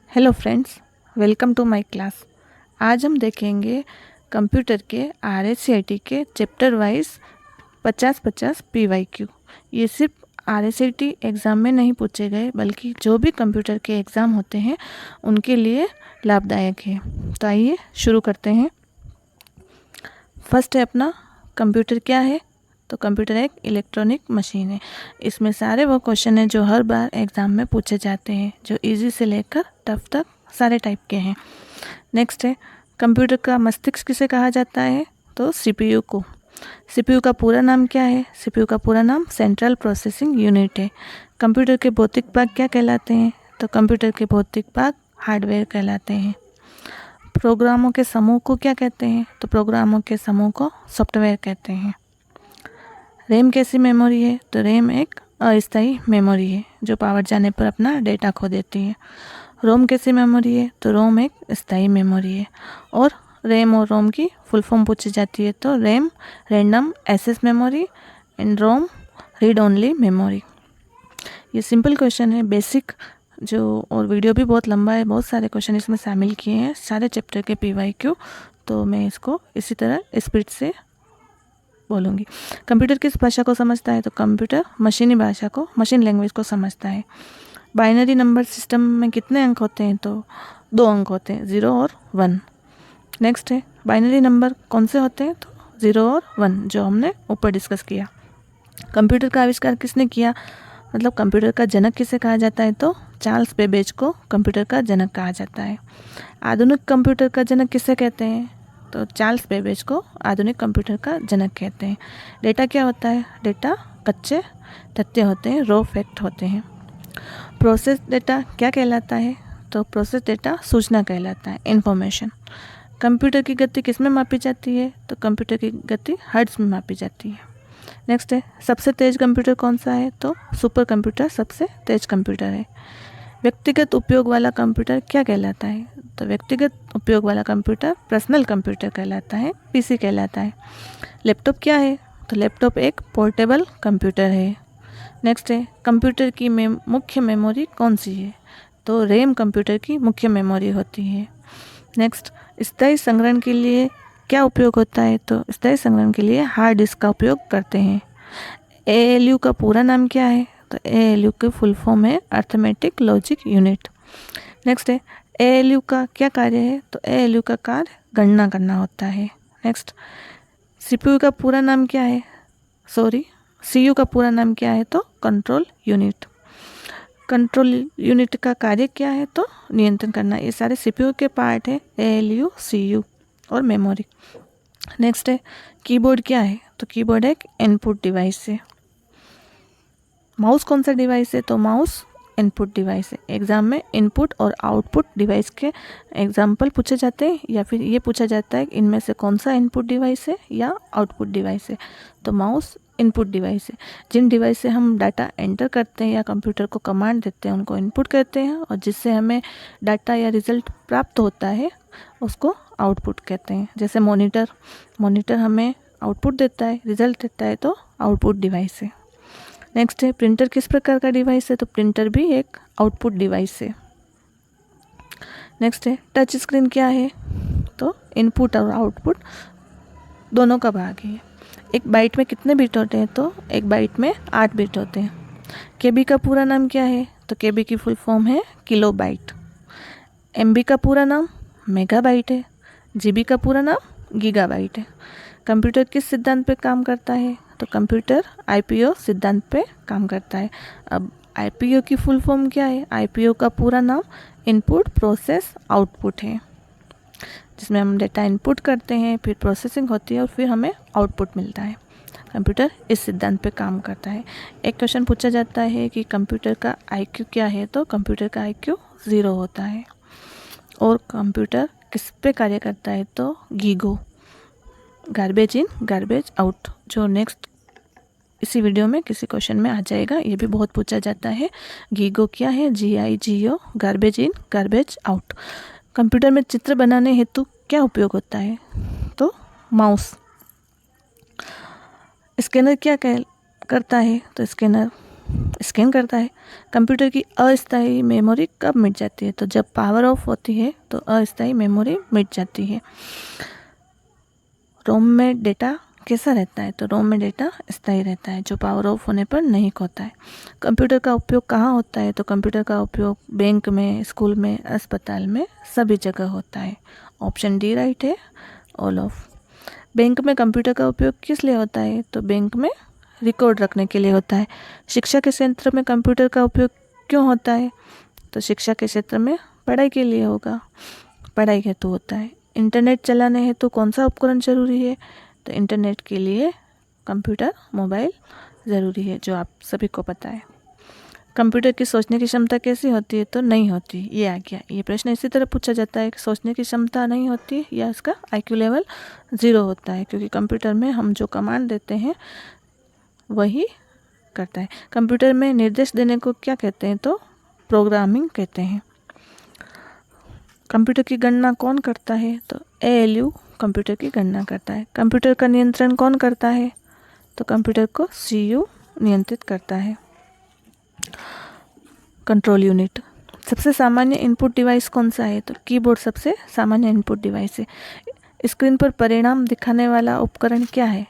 Hello friends, welcome to my class. आज हम देखेंगे कंप्यूटर के RSCIT के चैप्टर वाइज 50-50 PYQ। ये सिर्फ RSCIT एग्ज़ाम में नहीं पूछे गए बल्कि जो भी कंप्यूटर के एग्ज़ाम होते हैं उनके लिए लाभदायक है। तो आइए शुरू करते हैं। फर्स्ट है अपना कंप्यूटर क्या है। तो कंप्यूटर एक इलेक्ट्रॉनिक मशीन है। इसमें सारे वो क्वेश्चन हैं जो हर बार एग्ज़ाम में पूछे जाते हैं, जो इजी से लेकर टफ तक सारे टाइप के हैं। नेक्स्ट है कंप्यूटर का मस्तिष्क किसे कहा जाता है। तो CPU को। CPU का पूरा नाम क्या है। CPU का पूरा नाम सेंट्रल प्रोसेसिंग यूनिट है। कंप्यूटर के भौतिक भाग क्या कहलाते हैं। तो कंप्यूटर के भौतिक भाग हार्डवेयर कहलाते हैं। प्रोग्रामों के समूह को क्या कहते हैं। तो प्रोग्रामों के समूह को सॉफ्टवेयर कहते हैं। रैम कैसी मेमोरी है। तो रैम एक अस्थायी मेमोरी है जो पावर जाने पर अपना डेटा खो देती है। रोम कैसी मेमोरी है। तो रोम एक स्थायी मेमोरी है। और रैम और रोम की फुल फॉर्म पूछी जाती है। तो RAM random access memory and ROM read only memory. ये सिंपल क्वेश्चन है, बेसिक जो, और वीडियो भी बहुत लंबा है, बहुत सारे क्वेश्चन इसमें शामिल किए हैं सारे चैप्टर के PYQ। तो मैं इसको इसी तरह स्पीड से बोलूँगी। कंप्यूटर किस भाषा को समझता है। तो कंप्यूटर मशीनी भाषा को, मशीन लैंग्वेज को समझता है। बाइनरी नंबर सिस्टम में कितने अंक होते हैं। तो 2 अंक होते हैं, 0 और 1। नेक्स्ट है बाइनरी नंबर कौन से होते हैं। तो 0 और 1 जो हमने ऊपर डिस्कस किया। कंप्यूटर का आविष्कार किसने किया, मतलब कंप्यूटर का जनक किसे कहा जाता है। तो चार्ल्स बेबेज को कंप्यूटर का जनक कहा जाता है। आधुनिक कंप्यूटर का जनक किसे कहते हैं। तो चार्ल्स बेबेज को आधुनिक कंप्यूटर का जनक कहते हैं। डेटा क्या होता है। डेटा कच्चे तथ्य होते हैं, रॉ फैक्ट होते हैं। प्रोसेस डेटा क्या कहलाता है। तो प्रोसेस डेटा सूचना कहलाता है, इंफॉर्मेशन। कंप्यूटर की गति किस में मापी जाती है। तो कंप्यूटर की गति हर्ट्ज में मापी जाती है। नेक्स्ट है सबसे तेज कंप्यूटर कौन सा है। तो सुपर कंप्यूटर सबसे तेज कंप्यूटर है। व्यक्तिगत उपयोग वाला कंप्यूटर क्या कहलाता है। तो व्यक्तिगत उपयोग वाला कंप्यूटर पर्सनल कंप्यूटर कहलाता है, PC कहलाता है। लैपटॉप क्या है। तो लैपटॉप एक पोर्टेबल कंप्यूटर है। नेक्स्ट है कंप्यूटर की मुख्य मेमोरी कौन सी है। तो रैम कंप्यूटर की मुख्य मेमोरी होती है। नेक्स्ट स्थायी संग्रहण के लिए क्या उपयोग होता है। तो स्थायी संग्रहण के लिए हार्ड डिस्क का उपयोग करते हैं। ALU का पूरा नाम क्या है। तो ALU की फुल फॉर्म है अर्थमेटिक लॉजिक यूनिट। नेक्स्ट है ALU का क्या कार्य है। तो ALU का कार्य गणना करना होता है। नेक्स्ट CPU का पूरा नाम क्या है। CU का पूरा नाम क्या है। तो कंट्रोल यूनिट। कंट्रोल यूनिट का कार्य क्या है। तो नियंत्रण करना। ये सारे CPU के पार्ट है, ALU, CU और मेमोरी। नेक्स्ट है कीबोर्ड क्या है। तो कीबोर्ड एक इनपुट डिवाइस है। माउस कौन सा डिवाइस है। तो माउस इनपुट डिवाइस है। एग्ज़ाम में इनपुट और आउटपुट डिवाइस के एग्जाम्पल पूछे जाते हैं, या फिर ये पूछा जाता है कि इनमें से कौन सा इनपुट डिवाइस है या आउटपुट डिवाइस है। तो माउस इनपुट डिवाइस है। जिन डिवाइस से हम डाटा एंटर करते हैं या कंप्यूटर को कमांड देते हैं उनको इनपुट कहते हैं, और जिससे हमें डाटा या रिजल्ट प्राप्त होता है उसको आउटपुट कहते हैं। जैसे मॉनिटर हमें आउटपुट देता है, रिजल्ट देता है, तो आउटपुट डिवाइस है। नेक्स्ट है प्रिंटर किस प्रकार का डिवाइस है। तो प्रिंटर भी एक आउटपुट डिवाइस है। नेक्स्ट है टच स्क्रीन क्या है। तो इनपुट और आउटपुट दोनों का भाग है। एक बाइट में कितने बिट होते हैं। तो एक बाइट में 8 बिट होते हैं। KB का पूरा नाम क्या है। तो KB की फुल फॉर्म है किलोबाइट। MB का पूरा नाम मेगाबाइट है। GB का पूरा नाम गीगाबाइट है। कंप्यूटर किस सिद्धांत पे काम करता है। तो कंप्यूटर IPO सिद्धांत पे काम करता है। अब IPO की फुल फॉर्म क्या है। IPO का पूरा नाम इनपुट प्रोसेस आउटपुट है, जिसमें हम डेटा इनपुट करते हैं, फिर प्रोसेसिंग होती है और फिर हमें आउटपुट मिलता है। कंप्यूटर इस सिद्धांत पे काम करता है। एक क्वेश्चन पूछा जाता है कि कंप्यूटर का IQ क्या है। तो कंप्यूटर का IQ 0 होता है। और कंप्यूटर किस पे कार्य करता है। तो GIGO, garbage in garbage out, जो नेक्स्ट इसी वीडियो में किसी क्वेश्चन में आ जाएगा। ये भी बहुत पूछा जाता है। गीगो क्या है। GIGO, garbage in garbage out. Computer में चित्र बनाने हेतु क्या उपयोग होता है। तो माउस। स्कैनर क्या करता है। तो स्कैनर स्कैन करता है। कंप्यूटर की अस्थायी मेमोरी कब मिट जाती है? तो जब पावर ऑफ होती है तो अस्थायी मेमोरी मिट जाती है। रोम में डेटा कैसा रहता है? तो रोम में डेटा स्थायी रहता है, जो पावर ऑफ होने पर नहीं खोता है। कंप्यूटर का उपयोग कहाँ होता है? तो कंप्यूटर का उपयोग बैंक में, स्कूल में, अस्पताल में, सभी जगह होता है। ऑप्शन डी राइट है, ऑल ऑफ। बैंक में कंप्यूटर का उपयोग किस लिए होता है? तो बैंक में रिकॉर्ड रखने के लिए होता है। शिक्षा के क्षेत्र में कंप्यूटर का उपयोग क्यों होता है? तो शिक्षा के क्षेत्र में पढ़ाई के लिए होगा, पढ़ाई हेतु होता है। इंटरनेट चलाने हेतु कौन सा उपकरण जरूरी है? तो इंटरनेट के लिए कंप्यूटर, मोबाइल ज़रूरी है, जो आप सभी को पता है। कंप्यूटर की सोचने की क्षमता कैसी होती है? तो नहीं होती। ये आ गया, ये प्रश्न इसी तरह पूछा जाता है कि सोचने की क्षमता नहीं होती या इसका IQ लेवल 0 होता है, क्योंकि कंप्यूटर में हम जो कमांड देते हैं वही करता है। कंप्यूटर में निर्देश देने को क्या कहते हैं? तो प्रोग्रामिंग कहते हैं। कंप्यूटर की गणना कौन करता है? तो ALU कंप्यूटर की गणना करता है। कंप्यूटर का नियंत्रण कौन करता है? तो कंप्यूटर को CPU नियंत्रित करता है। Control unit. सबसे सामान्य इनपुट डिवाइस कौन सा है? तो कीबोर्ड सबसे सामान्य इनपुट डिवाइस है। स्क्रीन पर परिणाम दिखाने वाला उपकरण क्या है?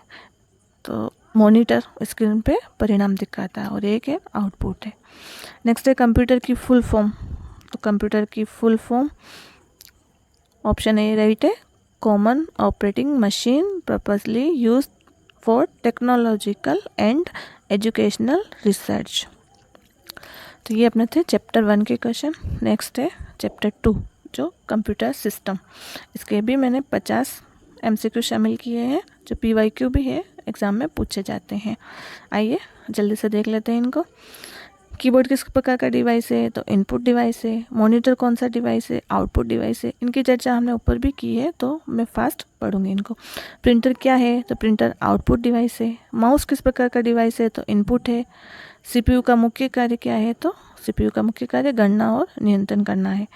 तो मॉनिटर स्क्रीन पे परिणाम दिखाता है, और एक है आउटपुट है। नेक्स्ट है कंप्यूटर की फुल फॉर्म। तो कंप्यूटर की full form option A right है, common operating machine purposely used for technological and educational research. तो ये अपने थे चैप्टर 1 के क्वेश्चन। नेक्स्ट है चैप्टर 2 जो कंप्यूटर सिस्टम। इसके भी मैंने 50 MCQ शामिल किए हैं, जो PYQ भी है, एग्ज़ाम में पूछे जाते हैं। आइए जल्दी से देख लेते हैं इनको। कीबोर्ड किस प्रकार का डिवाइस है? तो इनपुट डिवाइस है। मॉनिटर कौन सा डिवाइस है? आउटपुट डिवाइस है। इनकी चर्चा हमने ऊपर भी की है, तो मैं फास्ट पढ़ूंगी इनको। प्रिंटर क्या है? तो प्रिंटर आउटपुट डिवाइस है। माउस किस प्रकार का डिवाइस है? तो इनपुट है। CPU का मुख्य कार्य क्या है? तो CPU का मुख्य कार्य गणना और नियंत्रण करना है।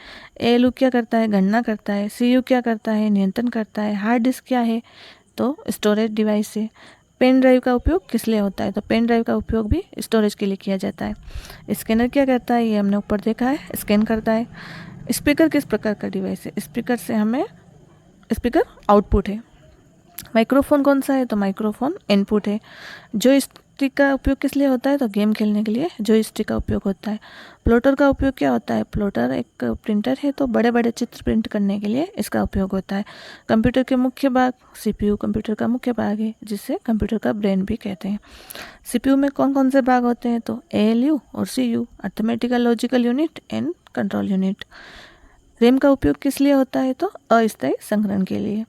ALU क्या करता है? गणना करता है। CU क्या करता है? नियंत्रण करता है। हार्ड डिस्क क्या है? तो स्टोरेज डिवाइस है। पेन ड्राइव का उपयोग किस लिए होता है? तो पेन ड्राइव का उपयोग भी स्टोरेज के लिए किया जाता है। स्कैनर क्या करता है? ये हमने ऊपर देखा है, स्कैन करता है। स्पीकर किस प्रकार का डिवाइस है? स्पीकर आउटपुट है। माइक्रोफोन कौन सा है? तो माइक्रोफोन इनपुट है। जॉयस्टिक का उपयोग किस लिए होता है? तो गेम खेलने के लिए जॉयस्टिक का उपयोग होता है। प्लॉटर का उपयोग क्या होता है? प्लॉटर एक प्रिंटर है, तो बड़े बड़े चित्र प्रिंट करने के लिए इसका उपयोग होता है। कंप्यूटर के मुख्य भाग, CPU कंप्यूटर का मुख्य भाग है, जिसे कंप्यूटर का ब्रेन भी कहते हैं। CPU में कौन कौन से भाग होते हैं? तो ALU और CU, arithmetical logical unit and control unit. RAM का उपयोग किस लिए होता है? तो अस्थायी संग्रहण के लिए।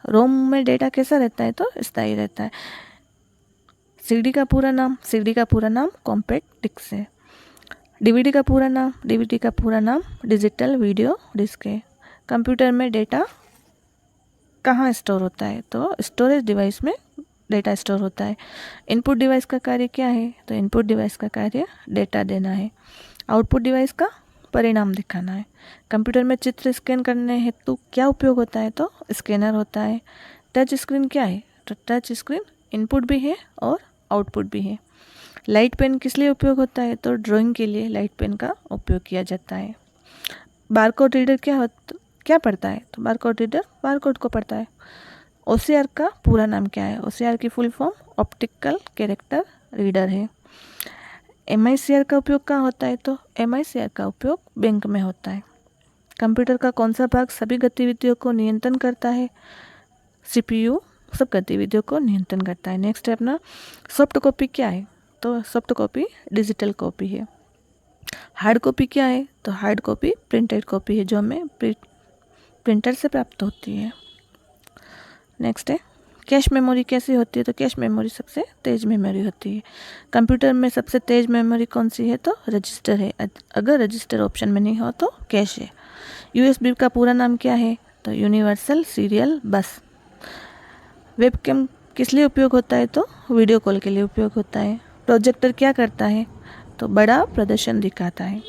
रोम में डेटा कैसा रहता है? तो स्थायी रहता है। CD का पूरा नाम कॉम्पैक्ट डिस्क है। DVD का पूरा नाम डिजिटल वीडियो डिस्क है। कंप्यूटर में डेटा कहाँ स्टोर होता है? तो स्टोरेज डिवाइस में डेटा स्टोर होता है। इनपुट डिवाइस का कार्य क्या है? तो इनपुट डिवाइस का कार्य डेटा देना है। आउटपुट डिवाइस का परिणाम दिखाना है। कंप्यूटर में चित्र स्कैन करने हेतु क्या उपयोग होता है? तो स्कैनर होता है। टच स्क्रीन क्या है? तो टच स्क्रीन इनपुट भी है और आउटपुट भी है। लाइट पेन किस लिए उपयोग होता है? तो ड्राइंग के लिए लाइट पेन का उपयोग किया जाता है। बारकोड रीडर क्या पढ़ता है? तो बारकोड रीडर बारकोड को पढ़ता है। OCR का पूरा नाम क्या है? OCR की full form optical character reader है। MICR का उपयोग कहाँ होता है? तो MICR का उपयोग बैंक में होता है। कंप्यूटर का कौन सा भाग सभी गतिविधियों को नियंत्रण करता है? CPU सब गतिविधियों को नियंत्रण करता है। नेक्स्ट है अपना सॉफ्ट कॉपी क्या है? तो सॉफ्ट कॉपी डिजिटल कॉपी है। हार्ड कॉपी क्या है? तो हार्ड कॉपी प्रिंटेड कॉपी है, जो हमें प्रिंटर से प्राप्त होती है। नेक्स्ट है कैश मेमोरी कैसी होती है? तो कैश मेमोरी सबसे तेज मेमोरी होती है। कंप्यूटर में सबसे तेज मेमोरी कौन सी है? तो रजिस्टर है। अगर रजिस्टर ऑप्शन में नहीं हो तो कैश है। USB का पूरा नाम क्या है? तो यूनिवर्सल सीरियल बस। वेबकैम किस लिए उपयोग होता है? तो वीडियो कॉल के लिए उपयोग होता है। प्रोजेक्टर क्या करता है? तो बड़ा प्रदर्शन दिखाता है।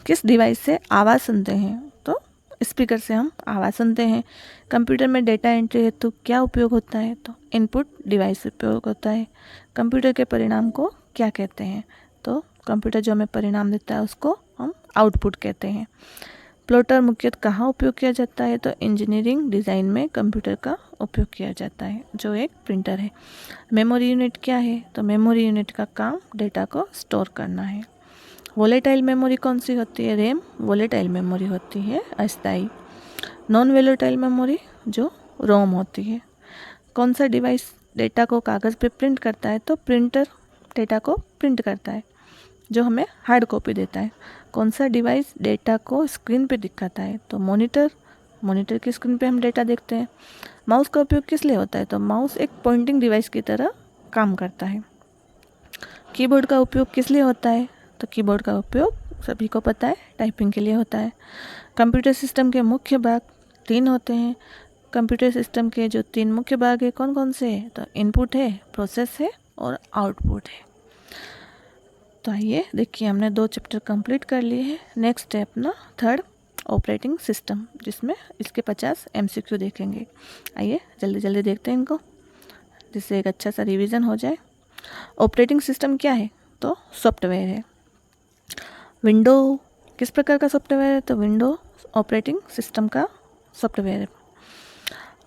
किस डिवाइस से आवाज़ सुनते हैं? तो स्पीकर से हम आवाज़ सुनते हैं। कंप्यूटर में डेटा एंट्री हेतु क्या उपयोग होता है? तो इनपुट डिवाइस उपयोग होता है। कंप्यूटर के परिणाम को क्या कहते हैं? तो कंप्यूटर जो हमें परिणाम देता है उसको हम आउटपुट कहते हैं। प्लॉटर मुख्यतः कहाँ उपयोग किया जाता है? तो इंजीनियरिंग डिज़ाइन में कंप्यूटर का उपयोग किया जाता है, जो एक प्रिंटर है। मेमोरी यूनिट क्या है? तो मेमोरी यूनिट का काम डेटा को स्टोर करना है। वोलेटाइल मेमोरी कौन सी होती है? रैम वोलेटाइल मेमोरी होती है, अस्थायी। नॉन वोलेटाइल मेमोरी जो रोम होती है। कौन सा डिवाइस डेटा को कागज़ पे प्रिंट करता है? तो प्रिंटर डेटा को प्रिंट करता है, जो हमें हार्ड कॉपी देता है। कौन सा डिवाइस डेटा को स्क्रीन पे दिखाता है? तो मॉनिटर की स्क्रीन पे हम डेटा देखते हैं। माउस का उपयोग किस लिए होता है? तो माउस एक पॉइंटिंग डिवाइस की तरह काम करता है। कीबोर्ड का उपयोग किस लिए होता है? तो कीबोर्ड का उपयोग सभी को पता है, टाइपिंग के लिए होता है। कंप्यूटर सिस्टम के मुख्य भाग 3 होते हैं। कंप्यूटर सिस्टम के जो 3 मुख्य भाग है कौन कौन से हैं? तो इनपुट है, प्रोसेस है और आउटपुट है। तो आइए देखिए, हमने 2 चैप्टर कंप्लीट कर लिए हैं। नेक्स्ट है अपना थर्ड ऑपरेटिंग सिस्टम, जिसमें इसके 50 MCQ देखेंगे। आइए जल्दी जल्दी देखते हैं इनको, जिससे एक अच्छा सा रिवीजन हो जाए। ऑपरेटिंग सिस्टम क्या है? तो सॉफ्टवेयर है। विंडो किस प्रकार का सॉफ्टवेयर है? तो विंडो ऑपरेटिंग सिस्टम का सॉफ्टवेयर है।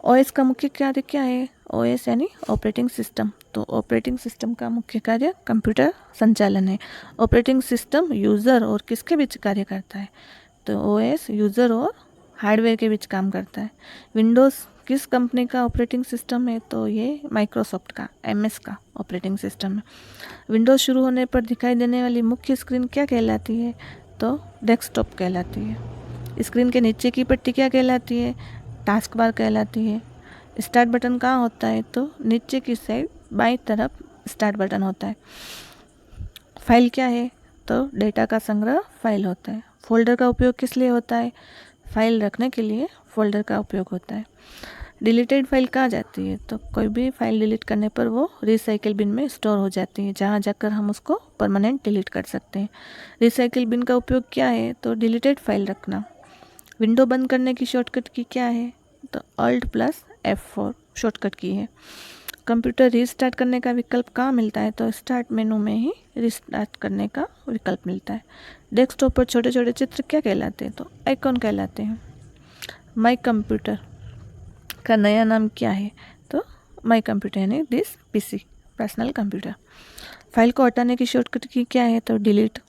OS का मुख्य कार्य क्या है? OS यानी ऑपरेटिंग सिस्टम। तो ऑपरेटिंग सिस्टम का मुख्य कार्य कंप्यूटर संचालन है। ऑपरेटिंग सिस्टम यूज़र और किसके बीच कार्य करता है? तो OS यूज़र और हार्डवेयर के बीच काम करता है। विंडोज़ किस कंपनी का ऑपरेटिंग सिस्टम है? तो ये माइक्रोसॉफ्ट का MS का ऑपरेटिंग सिस्टम है। विंडोज़ शुरू होने पर दिखाई देने वाली मुख्य स्क्रीन क्या कहलाती है? तो डेस्कटॉप कहलाती है। स्क्रीन के नीचे की पट्टी क्या कहलाती है? टास्क बार कहलाती है। स्टार्ट बटन कहाँ होता है? तो नीचे की साइड बाईं तरफ स्टार्ट बटन होता है। फाइल क्या है? तो डेटा का संग्रह फाइल होता है। फोल्डर का उपयोग किस लिए होता है? फाइल रखने के लिए फोल्डर का उपयोग होता है। डिलीटेड फाइल कहाँ जाती है? तो कोई भी फाइल डिलीट करने पर वो रिसाइकिल बिन में स्टोर हो जाती है, जहाँ जाकर हम उसको परमानेंट डिलीट कर सकते हैं। रिसाइकिल बिन का उपयोग क्या है? तो डिलीटेड फाइल रखना। विंडो बंद करने की शॉर्टकट की क्या है? तो Alt+F4 शॉर्टकट की है। कंप्यूटर रीस्टार्ट करने का विकल्प कहाँ मिलता है? तो स्टार्ट मेनू में ही रीस्टार्ट करने का विकल्प मिलता है। डेस्कटॉप पर छोटे छोटे चित्र क्या कहलाते हैं? तो आइकॉन कहलाते हैं। माई कंप्यूटर का नया नाम क्या है? तो माई कंप्यूटर यानी this PC, personal computer. File को हटाने की शॉर्टकट की क्या है? तो डिलीट।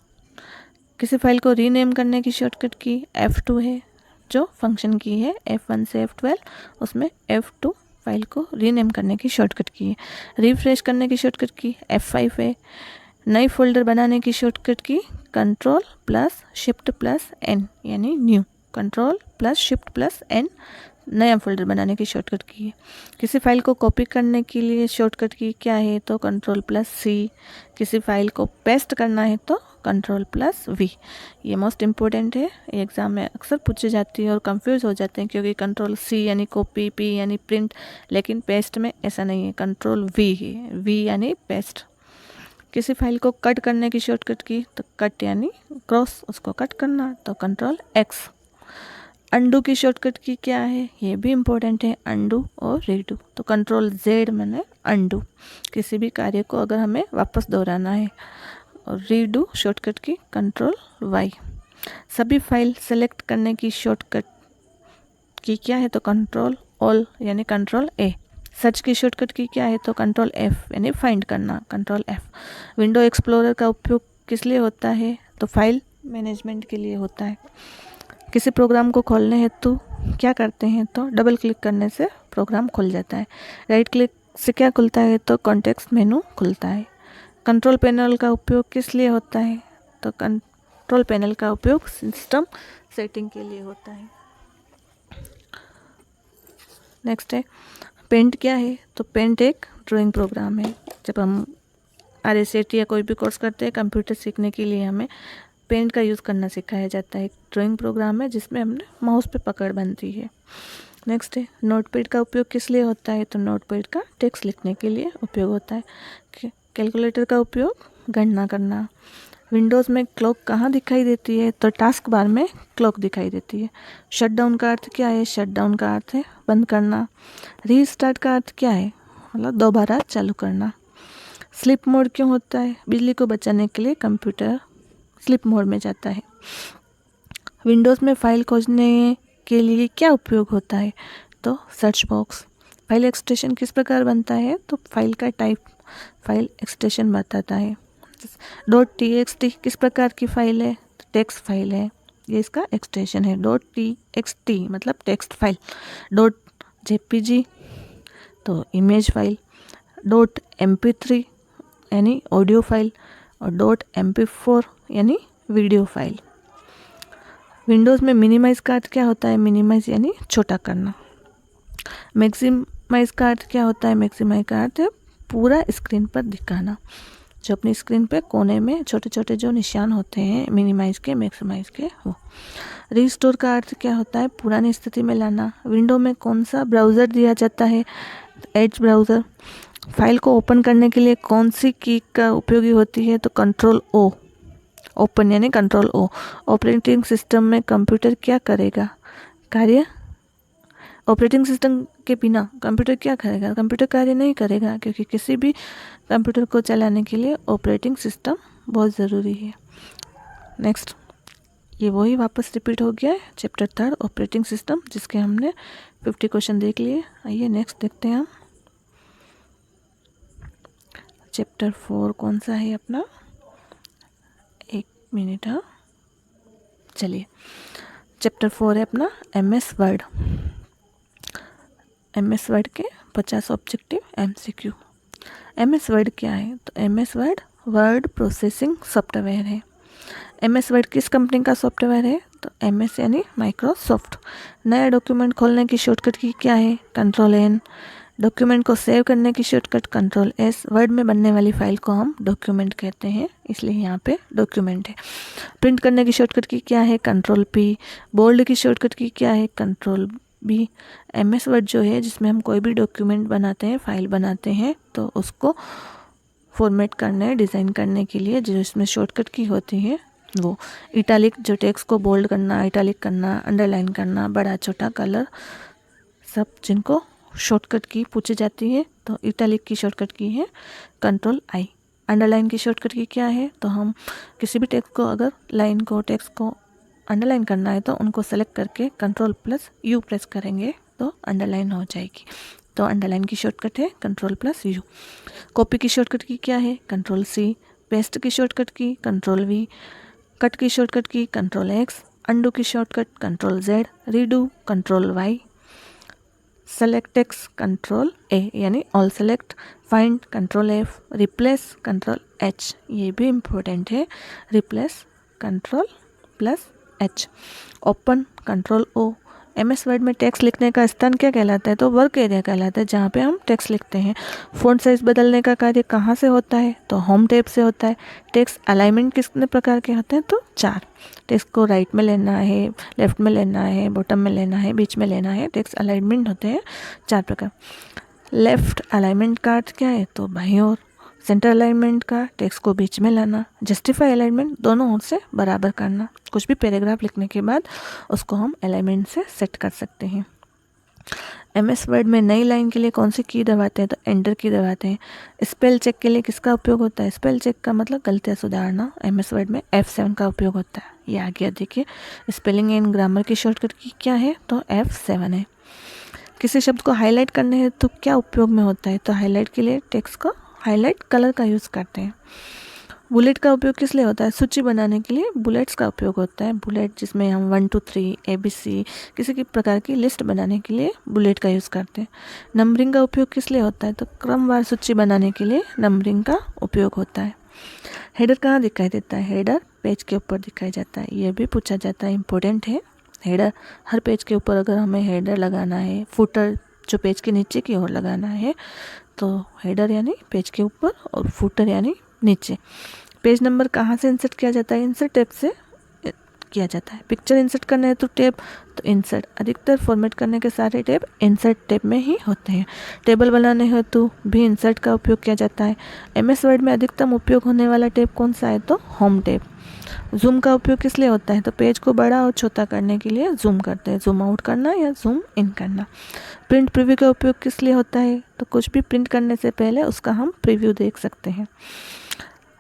किसी फाइल को रीनेम करने की शॉर्टकट की F2 है, जो फंक्शन की है F1 से F12, उसमें F2 फाइल को रीनेम करने की शॉर्टकट की है। रिफ्रेश करने की शॉर्टकट की F5 है। नई फोल्डर बनाने की शॉर्टकट की Ctrl+Shift+N यानी न्यू, Ctrl+Shift+N नया फोल्डर बनाने की शॉर्टकट की है। किसी फाइल को कॉपी करने के लिए शॉर्टकट की क्या है? तो Ctrl+C। किसी फाइल को पेस्ट करना है तो Ctrl+V। ये मोस्ट इम्पोर्टेंट है, एग्ज़ाम में अक्सर पूछी जाती है और कंफ्यूज हो जाते हैं, क्योंकि Ctrl+C यानी कॉपी, P यानी प्रिंट, लेकिन पेस्ट में ऐसा नहीं है, Ctrl+V है, V यानी पेस्ट। किसी फाइल को कट करने की शॉर्टकट की तो कट यानी क्रॉस, उसको कट करना, तो Ctrl+X। अंडू की शॉर्टकट की क्या है? ये भी इम्पोर्टेंट है, अंडू और रीडू। तो Ctrl+Z मैंने अंडू, किसी भी कार्य को अगर हमें वापस दोहराना है। और रीडू शॉर्टकट की Ctrl+Y। सभी फाइल सेलेक्ट करने की शॉर्टकट की क्या है? तो Ctrl+All यानी Ctrl+A। सर्च की शॉर्टकट की क्या है? तो Ctrl+F यानी फाइंड करना, Ctrl+F। विंडो एक्सप्लोरर का उपयोग किस लिए होता है? तो फाइल मैनेजमेंट के लिए होता है। किसी प्रोग्राम को खोलने हेतु क्या करते हैं? तो डबल क्लिक करने से प्रोग्राम खुल जाता है। राइट क्लिक से क्या खुलता है? तो कॉन्टेक्स्ट मेनू खुलता है। कंट्रोल पैनल का उपयोग किस लिए होता है? तो कंट्रोल पैनल का उपयोग सिस्टम सेटिंग के लिए होता है। नेक्स्ट है पेंट क्या है? तो पेंट एक ड्राइंग प्रोग्राम है। जब हम RSAT या कोई भी कोर्स करते हैं, कंप्यूटर सीखने के लिए हमें पेंट का यूज़ करना सिखाया जाता है। एक ड्राइंग प्रोग्राम है जिसमें हमने माउस पे पकड़ बनती है। नेक्स्ट है नोटपैड का उपयोग किस लिए होता है? तो नोटपैड का टेक्स्ट लिखने के लिए उपयोग होता है। कैलकुलेटर का उपयोग गणना करना। विंडोज़ में क्लॉक कहाँ दिखाई देती है? तो टास्क बार में क्लॉक दिखाई देती है। शटडाउन का अर्थ क्या है? शटडाउन का अर्थ है बंद करना। रीस्टार्ट का अर्थ क्या है? मतलब दोबारा चालू करना। स्लीप मोड क्यों होता है? बिजली को बचाने के लिए कंप्यूटर स्लीप मोड में जाता है। विंडोज़ में फ़ाइल खोजने के लिए क्या उपयोग होता है? तो सर्च बॉक्स। फाइल एक्सटेंशन किस प्रकार बनता है? तो फाइल का टाइप फाइल एक्सटेंशन बताता है। .txt किस प्रकार की फाइल है? तो टेक्स्ट फाइल है, ये इसका एक्सटेंशन है। .txt मतलब टेक्स्ट फाइल। .jpg तो इमेज फाइल। .mp3 यानी ऑडियो फाइल और .mp4 यानी वीडियो फाइल। विंडोज़ में मिनिमाइज का अर्थ क्या होता है? मिनिमाइज यानी छोटा करना। मैक्सिमाइज का अर्थ क्या होता है? मैक्सिमाइज का अर्थ है पूरा स्क्रीन पर दिखाना, जो अपनी स्क्रीन पे कोने में छोटे छोटे जो निशान होते हैं मिनिमाइज के मैक्सिमाइज के वो। रिस्टोर का अर्थ क्या होता है? पुरानी स्थिति में लाना। विंडो में कौन सा ब्राउज़र दिया जाता है? Edge browser. फाइल को ओपन करने के लिए कौन सी की का उपयोगी होती है? तो कंट्रोल ओ। ओपन यानी कंट्रोल ओ। ऑपरेटिंग सिस्टम में कंप्यूटर क्या करेगा? कार्य। ऑपरेटिंग सिस्टम के बिना कंप्यूटर क्या करेगा? कंप्यूटर कार्य नहीं करेगा, क्योंकि किसी भी कंप्यूटर को चलाने के लिए ऑपरेटिंग सिस्टम बहुत ज़रूरी है। नेक्स्ट, ये वही वापस रिपीट हो गया है चैप्टर 3 ऑपरेटिंग सिस्टम, जिसके हमने 50 क्वेश्चन देख लिए। आइए नेक्स्ट देखते हैं हम। चैप्टर 4 कौन सा है अपना? एक मिनट। हाँ, चलिए, चैप्टर 4 है अपना MS वर्ड। MS वर्ड के 50 ऑब्जेक्टिव MCQ। MS वर्ड क्या है? तो MS word word processing software है। MS वर्ड किस कंपनी का सॉफ्टवेयर है? तो MS यानी माइक्रोसॉफ्ट। नया डॉक्यूमेंट खोलने की शॉर्टकट की क्या है? Ctrl+N। डॉक्यूमेंट को सेव करने की शॉर्टकट Ctrl+S। वर्ड में बनने वाली फाइल को हम डॉक्यूमेंट कहते हैं, इसलिए यहाँ पे डॉक्यूमेंट है। प्रिंट करने की शॉर्टकट की क्या है? Ctrl+P। बोल्ड की शॉर्टकट की क्या है? Ctrl+B। MS वर्ड जो है, जिसमें हम कोई भी डॉक्यूमेंट बनाते हैं, फाइल बनाते हैं, तो उसको फॉर्मेट करने, डिज़ाइन करने के लिए जो इसमें शॉर्टकट की होती है वो इटैलिक, जो टेक्स्ट को बोल्ड करना, इटैलिक करना, अंडरलाइन करना, बड़ा छोटा कलर, सब जिनको शॉर्टकट की पूछी जाती है। तो इटैलिक की शॉर्टकट की है Ctrl+I। अंडरलाइन की शॉर्टकट की क्या है? तो हम किसी भी टेक्स्ट को, अगर लाइन को, टेक्स्ट को अंडरलाइन करना है तो उनको सेलेक्ट करके Ctrl+U प्रेस करेंगे तो अंडरलाइन हो जाएगी। तो अंडरलाइन की शॉर्टकट है Ctrl+U। कॉपी की शॉर्टकट की क्या है? Ctrl+C। पेस्ट की शॉर्टकट की Ctrl+V। कट की शॉर्टकट की Ctrl+X। अंडू की shortcut Ctrl+Z। Redo Ctrl+Y। Select text Ctrl+A यानी all select. Find Ctrl+F। Replace Ctrl+H, ये भी इम्पोर्टेंट है, replace Ctrl+H। Open Ctrl+O। MS word में टेक्स्ट लिखने का स्थान क्या कहलाता है? तो वर्क एरिया कहलाता है, जहाँ पे हम टेक्स्ट लिखते हैं। फ़ॉन्ट साइज़ बदलने का कार्य कहाँ से होता है? तो होम टैब से होता है। टेक्स्ट अलाइनमेंट कितने प्रकार के होते हैं? तो 4। टेक्स्ट को राइट में लेना है, लेफ्ट में लेना है, बॉटम में लेना है, बीच में लेना है। टेक्स्ट अलाइनमेंट होते हैं 4 प्रकार। लेफ्ट अलाइनमेंट का अर्थ क्या है? तो बाईं ओर। सेंटर अलाइनमेंट का टेक्स्ट को बीच में लाना। जस्टिफाई अलाइनमेंट दोनों ओर से बराबर करना। कुछ भी पैराग्राफ लिखने के बाद उसको हम अलाइनमेंट से सेट कर सकते हैं। MS वर्ड में नई लाइन के लिए कौन सी की दबाते हैं? तो एंटर की दबाते हैं। स्पेल चेक के लिए किसका उपयोग होता है? स्पेल चेक का मतलब गलतियाँ सुधारना। MS वर्ड में F7 का उपयोग होता है। ये आ गया, देखिए। स्पेलिंग एंड ग्रामर की शॉर्टकट की क्या है? तो F7 है। किसी शब्द को हाईलाइट करने हैं तो क्या उपयोग में होता है? तो हाईलाइट के लिए टेक्स्ट को हाईलाइट कलर का यूज़ करते हैं। बुलेट का उपयोग किस लिए होता है? सूची बनाने के लिए बुलेट्स का उपयोग होता है। बुलेट जिसमें हम 1 2 3 ABC किसी की प्रकार की लिस्ट बनाने के लिए बुलेट का यूज़ करते हैं। नंबरिंग का उपयोग किस लिए होता है? तो क्रमवार सूची बनाने के लिए नंबरिंग का उपयोग होता है। हेडर कहाँ दिखाई देता है? हेडर पेज के ऊपर दिखाई जाता है। ये भी पूछा जाता है, इम्पोर्टेंट है। हेडर हर पेज के ऊपर अगर हमें हेडर लगाना है, फुटर जो पेज के नीचे की ओर लगाना है, तो हेडर यानी पेज के ऊपर और फुटर यानी नीचे। पेज नंबर कहाँ से इंसर्ट किया जाता है? इंसर्ट टैब से किया जाता है। पिक्चर इंसर्ट करना है तो टैब, तो इंसर्ट, अधिकतर फॉर्मेट करने के सारे टैब इंसर्ट टैब में ही होते हैं। टेबल बनाने हो तो भी इंसर्ट का उपयोग किया जाता है। MS वर्ड में अधिकतम उपयोग होने वाला टैब कौन सा है, तो होम टैब। जूम का उपयोग किस लिए होता है, तो पेज को बड़ा और छोटा करने के लिए जूम करते हैं, जूम आउट करना या जूम इन करना। प्रिंट प्रीव्यू का उपयोग किस लिए होता है, तो कुछ भी प्रिंट करने से पहले उसका हम प्रीव्यू देख सकते हैं।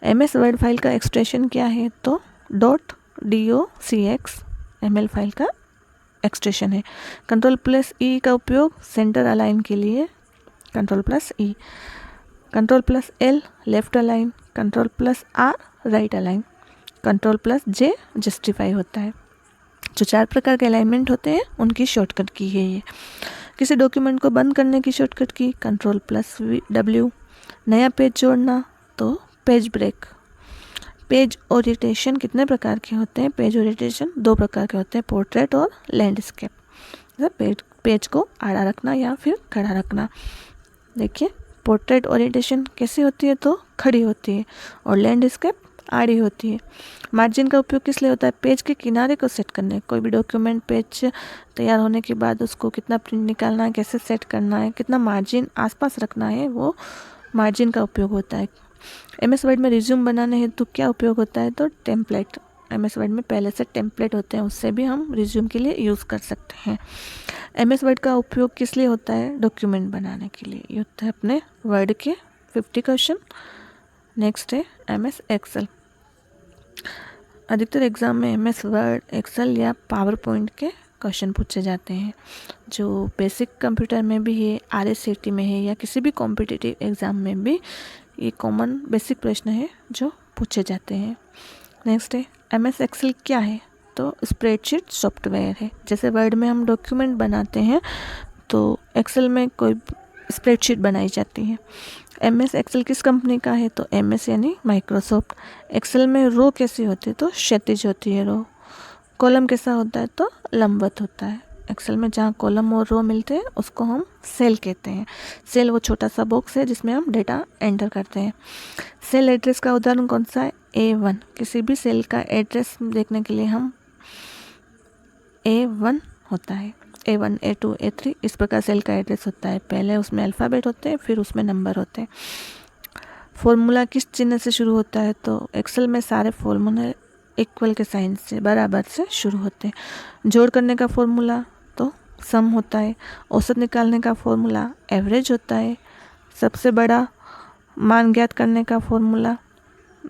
MS वर्ड फाइल का एक्सटेंशन क्या है, तो .docx ML फाइल का एक्सटेंशन है। Ctrl+E का उपयोग सेंटर अलाइन के लिए, Ctrl+E, Ctrl+L left align, Ctrl+R right align, Ctrl+J justify होता है। जो 4 प्रकार के अलाइनमेंट होते हैं उनकी शॉर्टकट की है ये। किसी डॉक्यूमेंट को बंद करने की शॉर्टकट की Ctrl+W। नया पेज जोड़ना तो पेज ब्रेक। पेज ओरिएंटेशन कितने प्रकार के होते हैं, पेज ओरिएंटेशन 2 प्रकार के होते हैं, पोर्ट्रेट और लैंडस्केप। पेज को आड़ा रखना या फिर खड़ा रखना। देखिए पोर्ट्रेट ओरिएंटेशन कैसे होती है, तो खड़ी होती है, और लैंडस्केप आड़ी होती है। मार्जिन का उपयोग किस लिए होता है, पेज के किनारे को सेट करने। कोई भी डॉक्यूमेंट पेज तैयार होने के बाद उसको कितना प्रिंट निकालना है, कैसे सेट करना है, कितना मार्जिन आसपास रखना है, वो मार्जिन का उपयोग होता है। MS वर्ड में रिज्यूम बनाने हेतु क्या उपयोग होता है, तो टेम्पलेट। MS वर्ड में पहले से टेम्पलेट होते हैं, उससे भी हम रिज्यूम के लिए यूज़ कर सकते हैं। MS वर्ड का उपयोग किस लिए होता है, डॉक्यूमेंट बनाने के लिए। ये होता है अपने वर्ड के 50 क्वेश्चन। नेक्स्ट है MS एक्सेल। अधिकतर एग्ज़ाम में MS वर्ड, एक्सेल या पावर पॉइंट के क्वेश्चन पूछे जाते हैं। जो बेसिक कंप्यूटर में भी है, RSCT में है, या किसी भी कॉम्पिटिटिव एग्ज़ाम में भी ये कॉमन बेसिक प्रश्न है जो पूछे जाते हैं। नेक्स्ट है MS एक्सेल क्या है, तो स्प्रेडशीट सॉफ्टवेयर है। जैसे वर्ड में हम डॉक्यूमेंट बनाते हैं तो एक्सेल में कोई स्प्रेडशीट बनाई जाती है। MS एक्सेल किस कंपनी का है, तो MS यानी माइक्रोसॉफ्ट। एक्सेल में रो कैसी होती है, तो क्षैतिज होती है रो। कॉलम कैसा होता है, तो लंबवत होता है। एक्सेल में जहाँ कॉलम और रो मिलते हैं उसको हम सेल कहते हैं। सेल वो छोटा सा बॉक्स है जिसमें हम डेटा एंटर करते हैं। सेल एड्रेस का उदाहरण कौन सा है, A1। किसी भी सेल का एड्रेस देखने के लिए हम A1 होता है, A1 A2 A3 इस प्रकार सेल का एड्रेस होता है। पहले उसमें अल्फ़ाबेट होते हैं, फिर उसमें नंबर होते हैं। फॉर्मूला किस चिन्ह से शुरू होता है, तो एक्सेल में सारे फॉर्मूले इक्वल के साइन से, बराबर से शुरू होते हैं। जोड़ करने का फॉर्मूला तो सम होता है। औसत निकालने का फॉर्मूला एवरेज होता है। सबसे बड़ा मान ज्ञात करने का फॉर्मूला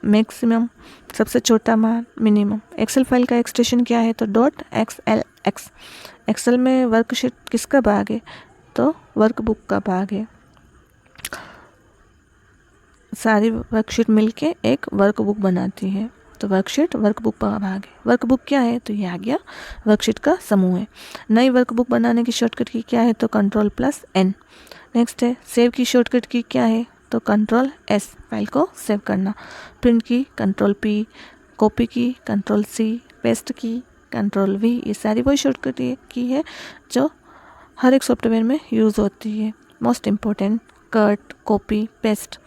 मैक्सिमम, सबसे छोटा मान मिनिमम। एक्सेल फाइल का एक्सटेंशन क्या है, तो .xlx। एक्सेल में वर्कशीट किसका भाग है, तो वर्कबुक का भाग है। सारी वर्कशीट मिलके एक वर्कबुक बनाती है, तो वर्कशीट वर्कबुक का भाग है। वर्कबुक क्या है, तो ये आ गया वर्कशीट का समूह है। नई वर्कबुक बनाने की शॉर्टकट की क्या है, तो Ctrl+N। नेक्स्ट है सेव की शॉर्टकट की क्या है, तो Ctrl+S फाइल को सेव करना। प्रिंट की Ctrl+P, कॉपी की Ctrl+C, पेस्ट की Ctrl+V। ये सारी वही शॉर्टकट की है जो हर एक सॉफ्टवेयर में यूज़ होती है। Most important cut, copy, paste.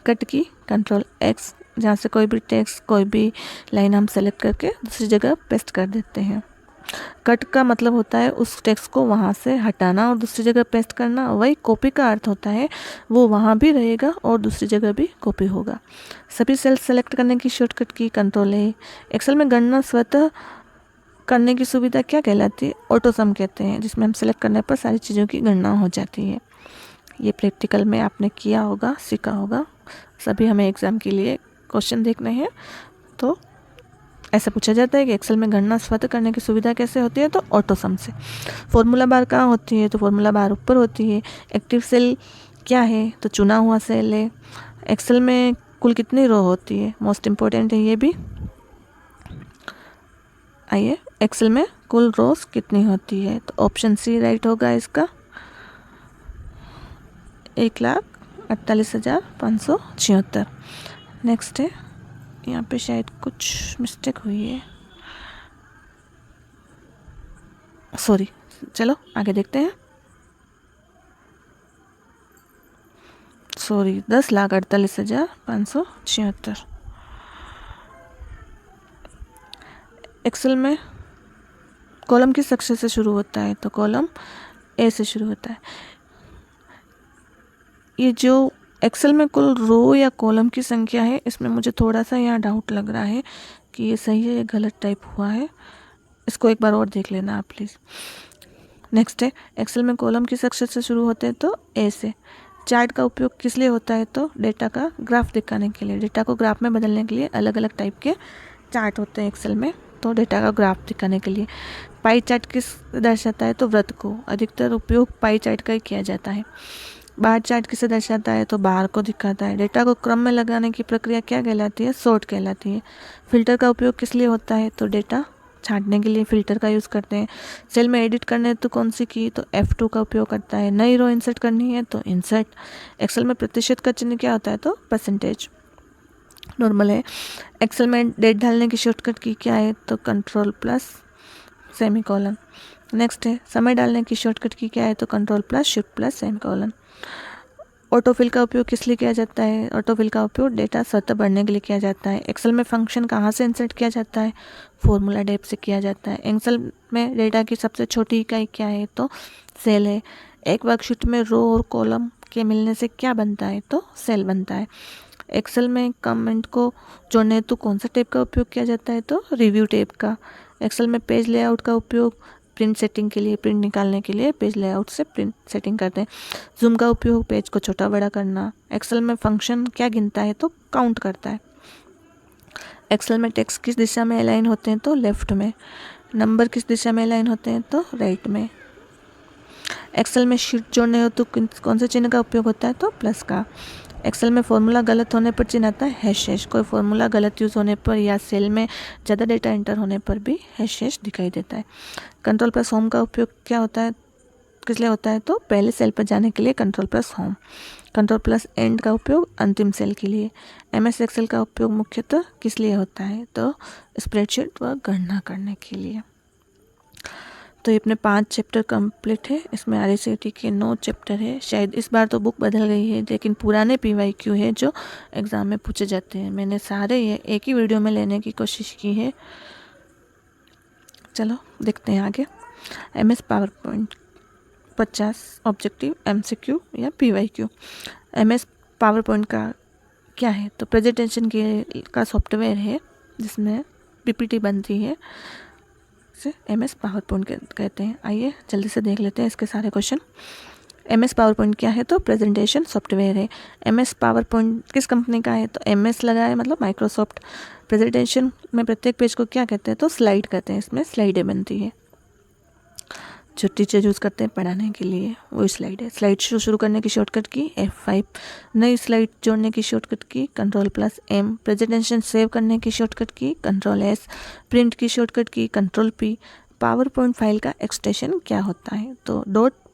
Cut की Ctrl+X, जहाँ से कोई भी टेक्स्ट, कोई भी लाइन हम सेलेक्ट करके दूसरी जगह पेस्ट कर देते हैं। कट का मतलब होता है उस टेक्स्ट को वहाँ से हटाना और दूसरी जगह पेस्ट करना। वही कॉपी का अर्थ होता है वो वहाँ भी रहेगा और दूसरी जगह भी कॉपी होगा। सभी सेल सेलेक्ट करने की शॉर्टकट की Ctrl+A। एक्सेल में गणना स्वतः करने की सुविधा क्या कहलाती है, ऑटो सम कहते हैं, जिसमें हम सेलेक्ट करने पर सारी चीज़ों की गणना हो जाती है। ये प्रैक्टिकल में आपने किया होगा, सीखा होगा। सभी हमें एग्ज़ाम के लिए क्वेश्चन देखने हैं तो ऐसा पूछा जाता है कि एक्सेल में गणना स्वतः करने की सुविधा कैसे होती है, तो ऑटो सम से। फॉर्मूला बार कहाँ होती है, तो फॉर्मूला बार ऊपर होती है। एक्टिव सेल क्या है, तो चुना हुआ सेल है। एक्सेल में कुल कितनी रो होती है, मोस्ट इम्पोर्टेंट है ये भी। आइए एक्सेल में कुल रोज कितनी होती है, तो ऑप्शन सी राइट होगा इसका, 1,48,576। नेक्स्ट है, यहाँ पे शायद कुछ मिस्टेक हुई है, सॉरी, चलो आगे देखते हैं। सॉरी, 10,48,576। एक्सेल में कॉलम किस अक्षर से शुरू होता है, तो कॉलम ए से शुरू होता है। ये जो एक्सेल में कुल रो या कॉलम की संख्या है, इसमें मुझे थोड़ा सा यहाँ डाउट लग रहा है कि ये सही है या गलत टाइप हुआ है। इसको एक बार और देख लेना आप प्लीज़। नेक्स्ट है, एक्सेल में कॉलम किस अक्षर से शुरू होते हैं, तो ए से। चार्ट का उपयोग किस लिए होता है, तो डेटा का ग्राफ दिखाने के लिए। डेटा को ग्राफ में बदलने के लिए अलग अलग टाइप के चार्ट होते हैं एक्सेल में, तो डेटा का ग्राफ दिखाने के लिए। पाई चार्ट किस दर्शाता है, तो वृत्त को। अधिकतर उपयोग पाई चार्ट का ही किया जाता है। बार चार्ट किसे दर्शाता है, तो बार को दिखाता है। डेटा को क्रम में लगाने की प्रक्रिया क्या कहलाती है, सॉर्ट कहलाती है। फिल्टर का उपयोग किस लिए होता है, तो डेटा छांटने के लिए फिल्टर का यूज़ करते हैं। सेल में एडिट करने तो कौन सी की, तो F2 का उपयोग करता है। नई रो इंसर्ट करनी है तो इंसर्ट। एक्सेल में प्रतिशत का चिन्ह क्या होता है, तो परसेंटेज नॉर्मल है। एक्सेल में डेट डालने की शॉर्टकट की क्या है, तो कंट्रोल प्लस सेमीकोलन। नेक्स्ट है, समय डालने की शॉर्टकट की क्या है, तो control plus shift plus semicolon. Autofill का उपयोग किस लिए किया जाता है, ऑटोफिल का उपयोग डेटा स्वतः भरने के लिए किया जाता है। एक्सेल में फंक्शन कहाँ से इंसर्ट किया जाता है, फॉर्मूला टैब से किया जाता है। एक्सेल में डेटा की सबसे छोटी इकाई क्या है, तो सेल है। एक वर्कशीट में रो और कॉलम के मिलने से क्या बनता है, तो सेल बनता है। एक्सेल में कमेंट को जोड़ने हेतु कौन सा टैब का उपयोग किया जाता है, तो रिव्यू टैब का। एक्सेल में पेज लेआउट का उपयोग प्रिंट सेटिंग के लिए, प्रिंट निकालने के लिए पेज लेआउट से प्रिंट सेटिंग करते हैं। जूम का उपयोग पेज को छोटा बड़ा करना। एक्सेल में फंक्शन क्या गिनता है, तो काउंट करता है। एक्सेल में टेक्स्ट किस दिशा में अलाइन होते हैं, तो लेफ्ट में। नंबर किस दिशा में अलाइन होते हैं, तो राइट में। एक्सेल में शीट जोड़ने हो तो कौन से चिन्ह का उपयोग होता है, तो प्लस का। एक्सेल में फॉर्मूला गलत होने पर चिन्ह आता है हैश। कोई फॉर्मूला गलत यूज़ होने पर या सेल में ज़्यादा डेटा एंटर होने पर भी हैश दिखाई देता है। कंट्रोल प्लस होम का उपयोग क्या होता है, किस लिए होता है, तो पहले सेल पर जाने के लिए control plus home. Control plus and का उपयोग अंतिम सेल के लिए। MS एक्सेल का उपयोग मुख्यतः किस लिए होता है, तो स्प्रेडशीट व गणना करने के लिए। तो ये अपने 5 चैप्टर कंप्लीट है। इसमें RSAT के 9 चैप्टर है। शायद इस बार तो बुक बदल गई है, लेकिन पुराने PYQ है जो एग्ज़ाम में पूछे जाते हैं। मैंने सारे ये एक ही वीडियो में लेने की कोशिश की है। चलो देखते हैं आगे। MS पावरपॉइंट 50 ऑब्जेक्टिव MCQ या PYQ। MS पावरपॉइंट का क्या है, तो प्रेजेंटेशन का सॉफ्टवेयर है जिसमें PPT बनती है, से MS पावरपॉइंट कहते हैं। आइए जल्दी से देख लेते हैं इसके सारे क्वेश्चन। MS पावरपॉइंट क्या है, तो प्रेजेंटेशन सॉफ्टवेयर है। MS पावरपॉइंट किस कंपनी का है, तो MS लगा है मतलब माइक्रोसॉफ्ट। प्रेजेंटेशन में प्रत्येक पेज को क्या कहते हैं, तो स्लाइड कहते हैं। इसमें स्लाइडें बनती है जो टीचर यूज़ करते हैं पढ़ाने के लिए, वो स्लाइड है। स्लाइड शो शुरू करने की शॉर्टकट की F5। नई स्लाइड जोड़ने की शॉर्टकट की control plus M। Presentation save करने की शॉर्टकट की कंट्रोल S। प्रिंट की शॉर्टकट की control P। Power point file का एक्सटेंशन क्या होता है, तो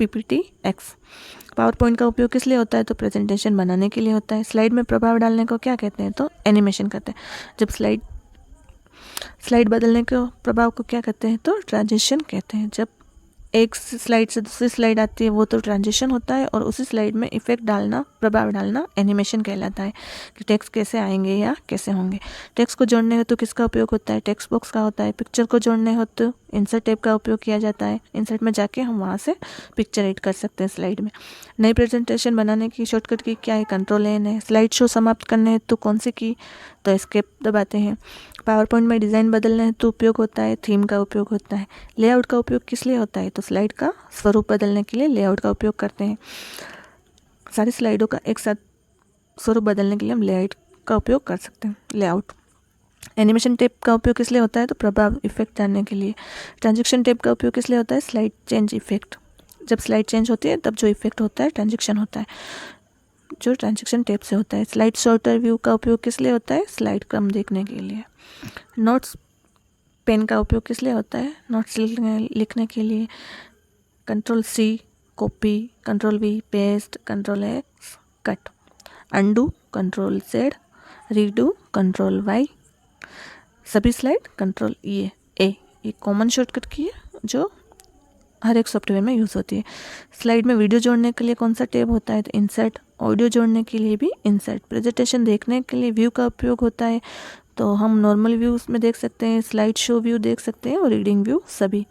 .pptx। पावर पॉइंट का उपयोग किस लिए होता है, तो प्रेजेंटेशन बनाने के लिए होता है। स्लाइड में प्रभाव डालने को क्या कहते हैं, तो एनिमेशन कहते हैं। जब स्लाइड बदलने को प्रभाव को क्या कहते हैं, तो ट्रांजिशन कहते हैं। जब एक स्लाइड से दूसरी स्लाइड आती है वो तो ट्रांजिशन होता है, और उसी स्लाइड में इफेक्ट डालना, प्रभाव डालना एनिमेशन कहलाता है कि टेक्स्ट कैसे आएंगे या कैसे होंगे। टेक्स्ट को जोड़ने हो तो किसका उपयोग होता है, टेक्स्ट बॉक्स का होता है। पिक्चर को जोड़ने हो तो इंसर्ट टैब का उपयोग किया जाता है। इंसर्ट में जाके हम वहाँ से पिक्चर एड कर सकते हैं स्लाइड में। नई प्रेजेंटेशन बनाने की शॉर्टकट की क्या है, कंट्रोल N है। स्लाइड शो समाप्त करने हैं तो कौन सी की, तो एस्केप दबाते हैं। पावर पॉइंट में डिज़ाइन बदलने हैं तो उपयोग होता है, थीम का उपयोग होता है। लेआउट का उपयोग किस लिए होता है, तो स्लाइड का स्वरूप बदलने के लिए लेआउट का उपयोग करते हैं। सारी स्लाइडों का एक साथ स्वरूप बदलने के लिए हम लेआउट का उपयोग कर सकते हैं, लेआउट। एनिमेशन टेप का उपयोग किस लिए होता है, तो प्रभाव इफेक्ट जानने के लिए। ट्रांजेक्शन टेप का उपयोग किस लिए होता है, स्लाइड चेंज इफेक्ट। जब स्लाइड चेंज होती है तब जो इफेक्ट होता है ट्रांजेक्शन होता है, जो ट्रांजेक्शन टेप से होता है। स्लाइड सॉर्टर व्यू का उपयोग किस लिए होता है, स्लाइड क्रम देखने के लिए। नोट्स पेन का उपयोग किस लिए होता है, नोट्स लिखने के लिए। Control C copy, control V paste, control X cut. Undo control Z, redo control Y। सभी स्लाइड कंट्रोल A। ये कॉमन शॉर्टकट की है जो हर एक सॉफ्टवेयर में यूज़ होती है। स्लाइड में वीडियो जोड़ने के लिए कौन सा टैब होता है, तो इंसर्ट। ऑडियो जोड़ने के लिए भी इंसर्ट। प्रेजेंटेशन देखने के लिए व्यू का उपयोग होता है। तो हम नॉर्मल व्यू उसमें देख सकते हैं, स्लाइड शो व्यू देख सकते हैं और रीडिंग व्यू सभी।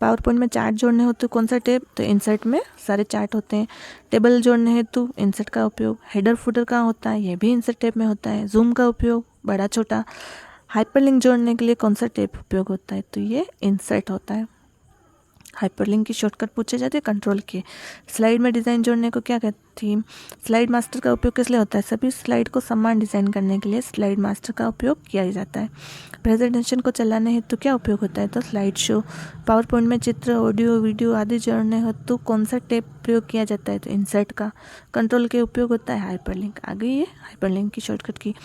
पावर पॉइंट में चार्ट जोड़ने हो तो कौन सा टैब, तो इंसर्ट में सारे चार्ट होते हैं। टेबल जोड़ने हैं तो इंसर्ट का उपयोग। हेडर फुटर कहाँ होता है, ये भी इंसर्ट टैब में होता है। जूम का उपयोग, बड़ा छोटा। हाइपरलिंक जोड़ने के लिए कौन सा टैब उपयोग होता है, तो ये इंसर्ट होता है। हाइपरलिंक की शॉर्टकट पूछे जाते हैं कंट्रोल के। स्लाइड में डिज़ाइन जोड़ने को क्या कहती है, स्लाइड मास्टर का उपयोग किस लिए होता है, सभी स्लाइड को समान डिज़ाइन करने के लिए स्लाइड मास्टर का उपयोग किया जाता है। प्रेजेंटेशन को चलाने हेतु क्या उपयोग होता है, तो स्लाइड शो। पावर पॉइंट में चित्र, ऑडियो, वीडियो आदि जोड़ने हेतु कौन सा टैब प्रयोग किया जाता है, तो इंसर्ट का। कंट्रोल के उपयोग होता है हाइपरलिंक। आ गई है हाइपरलिंक की शॉर्टकट की।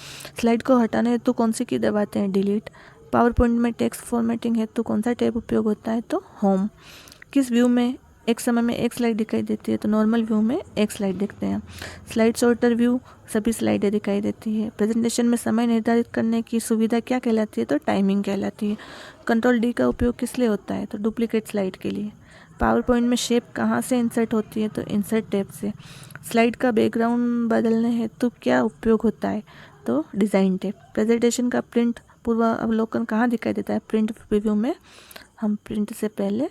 स्लाइड को हटाने हेतु कौन सी की दबाते हैं, डिलीट। पावर पॉइंट में टेक्स्ट फॉर्मेटिंग हेतु कौन सा टैब उपयोग होता है, तो होम। किस व्यू में एक समय में एक स्लाइड दिखाई देती है, तो नॉर्मल व्यू में एक स्लाइड देखते हैं। स्लाइड सॉर्टर व्यू, सभी स्लाइडें दिखाई देती है। प्रेजेंटेशन में समय निर्धारित करने की सुविधा क्या कहलाती है, तो टाइमिंग कहलाती है। कंट्रोल डी का उपयोग किस लिए होता है, तो डुप्लीकेट स्लाइड के लिए। पावर पॉइंट में शेप कहाँ से इंसर्ट होती है, तो इंसर्ट टैब से। स्लाइड का बैकग्राउंड बदलने हेतु क्या उपयोग होता है, तो डिज़ाइन टैब। प्रेजेंटेशन का प्रिंट पूर्वावलोकन कहाँ दिखाई देता है, प्रिंट प्रीव्यू में हम प्रिंट से पहले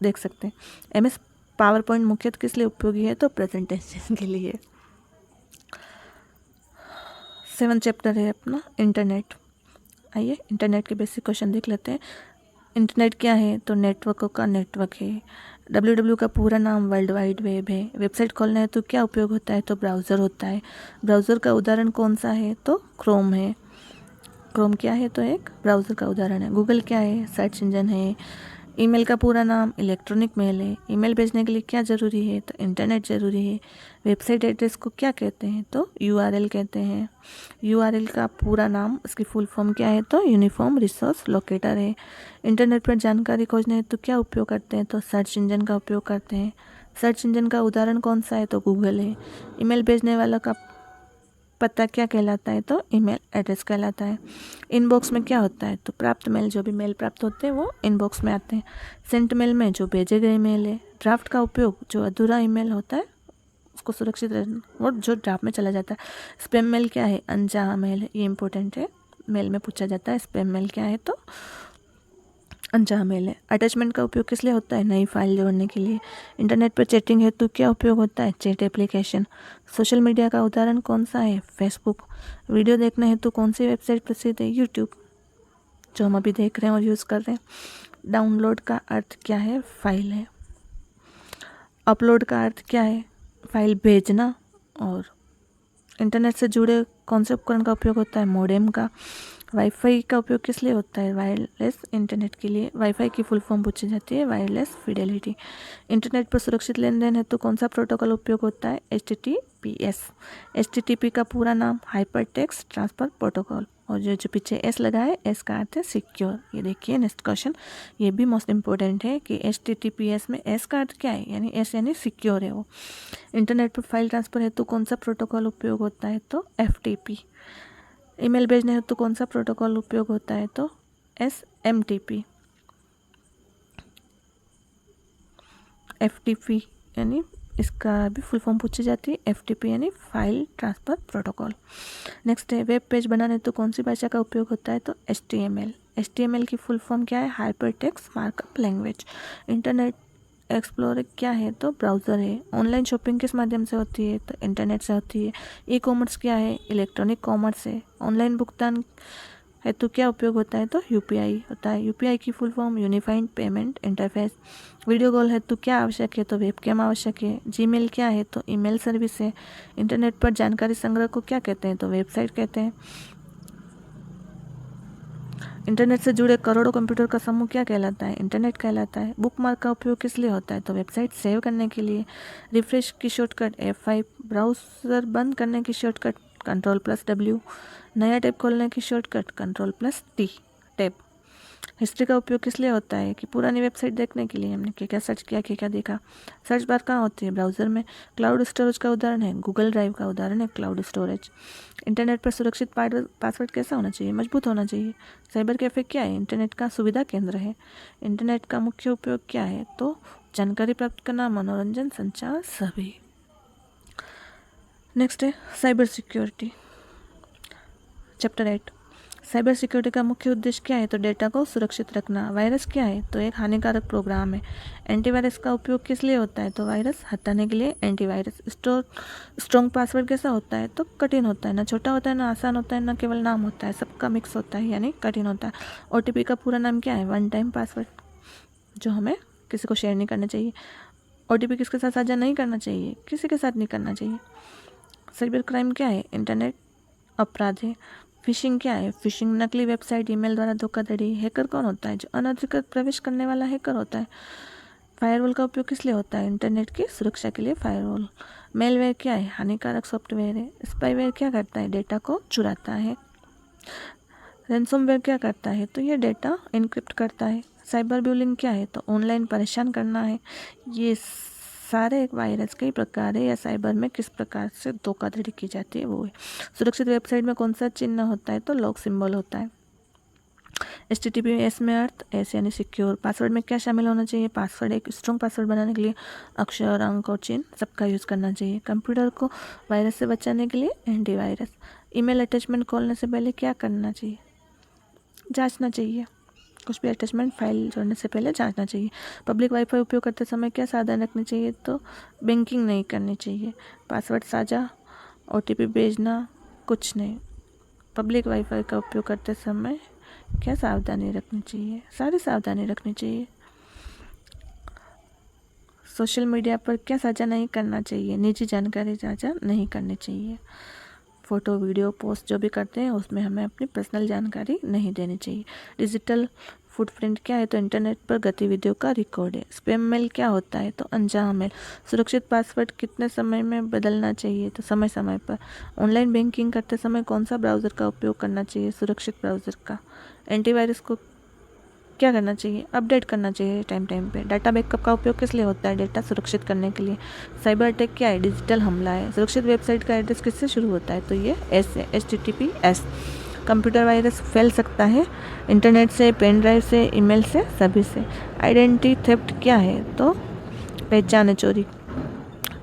देख सकते हैं। MS पावर पॉइंट मुख्यतः किस लिए उपयोगी है, तो प्रेजेंटेशन के लिए। 7 चैप्टर है अपना इंटरनेट। आइए इंटरनेट के बेसिक क्वेश्चन देख लेते हैं। इंटरनेट क्या है, तो नेटवर्कों का नेटवर्क है। WWW का पूरा नाम वर्ल्ड वाइड वेब है। वेबसाइट खोलना है तो क्या उपयोग होता है, तो ब्राउज़र होता है। ब्राउज़र का उदाहरण कौन सा है, तो क्रोम है। क्रोम क्या है, तो एक ब्राउज़र का उदाहरण है। गूगल क्या है, सर्च इंजन है। ईमेल का पूरा नाम इलेक्ट्रॉनिक मेल है। ईमेल भेजने के लिए क्या ज़रूरी है, तो इंटरनेट ज़रूरी है। वेबसाइट एड्रेस को क्या कहते हैं, तो URL कहते हैं। URL का पूरा नाम, उसकी फुल फॉर्म क्या है, तो यूनिफॉर्म रिसोर्स लोकेटर है। इंटरनेट पर जानकारी खोजने है तो क्या उपयोग करते हैं, तो सर्च इंजन का उपयोग करते हैं। सर्च इंजन का उदाहरण कौन सा है, तो गूगल है। ईमेल भेजने वाला का पता क्या कहलाता है, तो ईमेल एड्रेस कहलाता है। इनबॉक्स में क्या होता है, तो प्राप्त मेल, जो भी मेल प्राप्त होते हैं वो इनबॉक्स में आते हैं। सेंट मेल में जो भेजे गए मेल है। ड्राफ्ट का उपयोग, जो अधूरा ईमेल होता है उसको सुरक्षित रहना और जो ड्राफ्ट में चला जाता है। स्पैम मेल क्या है, अनचाहा मेल है। ये इंपॉर्टेंट है, मेल में पूछा जाता है स्पैम मेल क्या है, तो अनचाहा मेल है। अटैचमेंट का उपयोग किस लिए होता है, नई फाइल जोड़ने के लिए। इंटरनेट पर चैटिंग है तो क्या उपयोग होता है, चैट एप्लीकेशन। सोशल मीडिया का उदाहरण कौन सा है, फेसबुक। वीडियो देखना है तो कौन सी वेबसाइट प्रसिद्ध है, यूट्यूब, जो हम अभी देख रहे हैं और यूज़ कर रहे हैं। डाउनलोड का अर्थ क्या है, फाइल है। अपलोड का अर्थ क्या है, फाइल भेजना। और इंटरनेट से जुड़े कौन से उपकरण का उपयोग होता है, मॉडेम का। वाईफाई का उपयोग किस लिए होता है, वायरलेस इंटरनेट के लिए। वाईफाई की फुल फॉर्म पूछी जाती है, वायरलेस फिडेलिटी। इंटरनेट पर सुरक्षित लेन देन है तो कौन सा प्रोटोकॉल उपयोग होता है, HTTPS। HTTP का पूरा नाम हाइपर टेक्स्ट ट्रांसफर प्रोटोकॉल। और जो पीछे S लगा है, S का अर्थ है सिक्योर। ये देखिए नेक्स्ट क्वेश्चन, ये भी मोस्ट इंपॉर्टेंट है कि HTTPS में S का अर्थ क्या है, यानी S यानी सिक्योर है वो। इंटरनेट पर फाइल ट्रांसफर है तो कौन सा प्रोटोकॉल उपयोग होता है, तो FTP। ईमेल भेजने हेतु तो कौन सा प्रोटोकॉल उपयोग होता है, तो SMTP। FTP यानी इसका भी फुल फॉर्म पूछी जाती है, FTP यानी फाइल ट्रांसफ़र प्रोटोकॉल। नेक्स्ट है, वेब पेज बनाने तो कौन सी भाषा का उपयोग होता है, तो HTML। HTML की फुल फॉर्म क्या है, hyper text markup language. Internet explorer क्या है, तो ब्राउज़र है। ऑनलाइन शॉपिंग किस माध्यम से होती है, तो इंटरनेट से होती है। ई कॉमर्स क्या है, इलेक्ट्रॉनिक कॉमर्स है। ऑनलाइन भुगतान है तो क्या उपयोग होता है, तो UPI होता है। UPI की full form unified payment interface. Video call है तो क्या आवश्यक है, तो वेबकैम आवश्यक है। जीमेल क्या है, तो ईमेल सर्विस है। इंटरनेट पर जानकारी संग्रह को क्या कहते हैं, तो वेबसाइट कहते हैं। इंटरनेट से जुड़े करोड़ों कंप्यूटर का समूह क्या कहलाता है, इंटरनेट कहलाता है। बुकमार्क का उपयोग किस लिए होता है, तो वेबसाइट सेव करने के लिए। रिफ्रेश की शॉर्टकट F5। ब्राउज़र बंद करने की शॉर्टकट Ctrl+W। नया टैब खोलने की शॉर्टकट Ctrl+T टैब। हिस्ट्री का उपयोग किस लिए होता है, कि पुरानी वेबसाइट देखने के लिए, हमने क्या क्या सर्च किया, क्या क्या देखा। सर्च बार कहाँ होती है, ब्राउज़र में। क्लाउड स्टोरेज का उदाहरण है गूगल ड्राइव, का उदाहरण है क्लाउड स्टोरेज। इंटरनेट पर सुरक्षित पासवर्ड कैसा होना चाहिए, मजबूत होना चाहिए। साइबर कैफ़े क्या है, इंटरनेट का सुविधा केंद्र है। इंटरनेट का मुख्य उपयोग क्या है, तो जानकारी प्राप्त करना, मनोरंजन, संचार, सभी। नेक्स्ट है cyber security, chapter 8। Cyber security का मुख्य उद्देश्य क्या है? तो डेटा को सुरक्षित रखना। वायरस क्या है? तो एक हानिकारक प्रोग्राम है। एंटीवायरस का उपयोग किस लिए होता है? तो वायरस हटाने के लिए एंटीवायरस। स्ट्रॉन्ग पासवर्ड कैसा होता है? तो कठिन होता है, ना छोटा होता है ना आसान होता है, ना केवल नाम होता है, सबका मिक्स होता है, यानी कठिन होता है। OTP का पूरा नाम क्या है? वन टाइम पासवर्ड, जो हमें किसी को शेयर नहीं करना चाहिए। OTP किसके साथ साझा नहीं करना चाहिए? किसी के साथ नहीं करना चाहिए। साइबर क्राइम क्या है? इंटरनेट अपराध है। फिशिंग क्या है? फिशिंग नकली वेबसाइट, ईमेल द्वारा धोखाधड़ी। हैकर कौन होता है? जो अनधिकृत प्रवेश करने वाला हैकर होता है। फायरवॉल का उपयोग किस लिए होता है? इंटरनेट की सुरक्षा के लिए फायरवॉल। मेलवेयर क्या है? हानिकारक सॉफ्टवेयर है। स्पाईवेयर क्या करता है? डेटा को चुराता है। रैंसमवेयर क्या करता है? तो ये डेटा इनक्रिप्ट करता है। साइबर बुलिंग क्या है? तो ऑनलाइन परेशान करना है। ये सारे एक वायरस कई प्रकार है या साइबर में किस प्रकार से धोखाधड़ी की जाती है वो है। सुरक्षित वेबसाइट में कौन सा चिन्ह होता है? तो लॉक सिंबल होता है। HTTPS में अर्थ एस यानी सिक्योर। पासवर्ड में क्या शामिल होना चाहिए? पासवर्ड एक स्ट्रॉन्ग पासवर्ड बनाने के लिए अक्षर, अंक और चिन्ह सबका यूज़ करना चाहिए। कंप्यूटर को वायरस से बचाने के लिए एंटीवायरस। ईमेल अटैचमेंट खोलने से पहले क्या करना चाहिए? जांचना चाहिए। कुछ भी अटैचमेंट फाइल जोड़ने से पहले जांचना चाहिए। पब्लिक वाईफाई उपयोग करते समय क्या सावधान रखनी चाहिए? तो बैंकिंग नहीं करनी चाहिए। पासवर्ड साझा, OTP भेजना कुछ नहीं। पब्लिक वाईफाई का उपयोग करते समय क्या सावधानी रखनी चाहिए? सारी सावधानी रखनी चाहिए। सोशल मीडिया पर क्या साझा नहीं करना चाहिए? निजी जानकारी साझा नहीं करनी चाहिए। फ़ोटो, वीडियो, पोस्ट जो भी करते हैं उसमें हमें अपनी पर्सनल जानकारी नहीं देनी चाहिए। डिजिटल फुटप्रिंट क्या है? तो इंटरनेट पर गतिविधियों का रिकॉर्ड है। स्पैम मेल क्या होता है? तो अनचाहा मेल। सुरक्षित पासवर्ड कितने समय में बदलना चाहिए? तो समय समय पर। ऑनलाइन बैंकिंग करते समय कौन सा ब्राउज़र का उपयोग करना चाहिए? सुरक्षित ब्राउज़र का। एंटीवायरस को क्या करना चाहिए? अपडेट करना चाहिए टाइम टाइम पे। डाटा बैकअप का उपयोग किस लिए होता है? डेटा सुरक्षित करने के लिए। साइबर अटैक क्या है? डिजिटल हमला है। सुरक्षित वेबसाइट का एड्रेस किससे शुरू होता है? तो ये एस है, HTTPS। कंप्यूटर वायरस फैल सकता है इंटरनेट से, पेन ड्राइव से, ईमेल से, सभी से। आइडेंटिटी थेफ्ट क्या है? तो पहचान चोरी।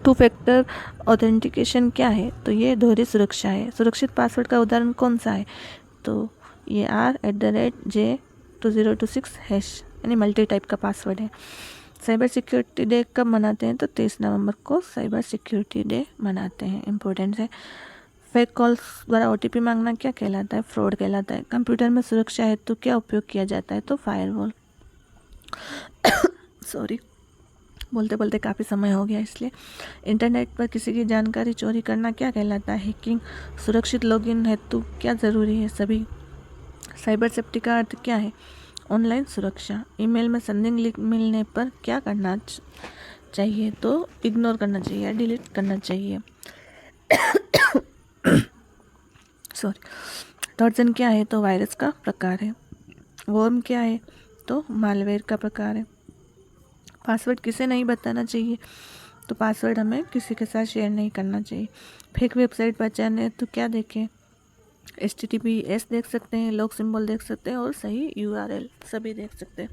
2 फैक्टर ऑथेंटिकेशन क्या है? तो ये दोहरी सुरक्षा है। सुरक्षित पासवर्ड का उदाहरण कौन सा है? तो ये R@J2026# यानी मल्टी टाइप का पासवर्ड है। साइबर सिक्योरिटी डे कब मनाते हैं? तो 23 नवंबर को साइबर सिक्योरिटी डे मनाते हैं। इम्पोर्टेंट है। फेक कॉल्स द्वारा OTP मांगना क्या कहलाता है? फ्रॉड कहलाता है। कंप्यूटर में सुरक्षा हेतु क्या उपयोग किया जाता है? तो फायरवॉल। सॉरी, बोलते बोलते काफ़ी समय हो गया इसलिए। इंटरनेट पर किसी की जानकारी चोरी करना क्या कहलाता है? हैकिंग। सुरक्षित लॉगिन हेतु क्या ज़रूरी है? सभी। साइबर सेफ्टी का अर्थ क्या है? ऑनलाइन सुरक्षा। ईमेल में संदिग्ध लिंक मिलने पर क्या करना चाहिए? तो इग्नोर करना चाहिए, डिलीट करना चाहिए। सॉरी। ट्रोजन क्या है? तो वायरस का प्रकार है। वर्म क्या है? तो मालवेयर का प्रकार है। पासवर्ड किसे नहीं बताना चाहिए? तो पासवर्ड हमें किसी के साथ शेयर नहीं करना चाहिए। फेक वेबसाइट पहचाने तो क्या देखें? HTTPS देख सकते हैं, लॉक सिंबल देख सकते हैं और सही URL सभी देख सकते हैं।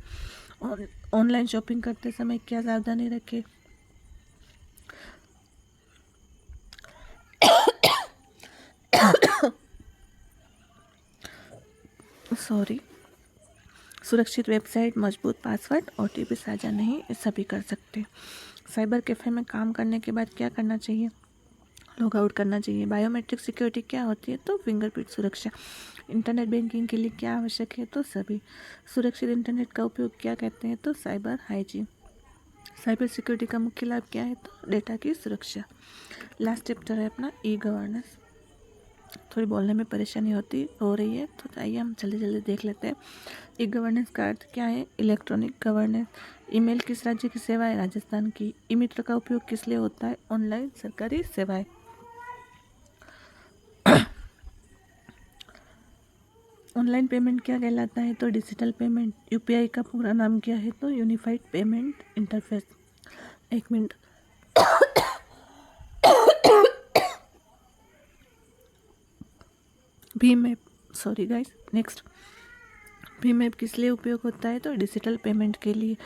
और ऑनलाइन शॉपिंग करते समय क्या सावधानी रखें? सॉरी। सुरक्षित वेबसाइट, मजबूत पासवर्ड, OTP साझा नहीं, ये सभी कर सकते। साइबर कैफ़े में काम करने के बाद क्या करना चाहिए? लॉग आउट करना चाहिए। बायोमेट्रिक सिक्योरिटी क्या होती है? तो फिंगरप्रिंट सुरक्षा। इंटरनेट बैंकिंग के लिए क्या आवश्यक है? तो सभी। सुरक्षित इंटरनेट का उपयोग क्या कहते हैं? तो साइबर हाइजीन। साइबर सिक्योरिटी का मुख्य लाभ क्या है? तो डेटा की सुरक्षा। लास्ट चैप्टर है अपना E-गवर्नेंस। थोड़ी बोलने में परेशानी हो रही है तो आइए हम जल्दी जल्दी देख लेते हैं। E-गवर्नेंस का अर्थ क्या है? Electronic governance. ईमेल किस राज्य की सेवा है? राजस्थान की। ई मित्र का उपयोग किस लिए होता है? ऑनलाइन सरकारी सेवाएं। ऑनलाइन पेमेंट क्या कहलाता है? तो डिजिटल पेमेंट। UPI का पूरा नाम क्या है? तो यूनिफाइड पेमेंट इंटरफेस। एक minute. Bhim app, sorry guys. Next, Bhim app किस लिए उपयोग होता है? तो डिजिटल पेमेंट के लिए।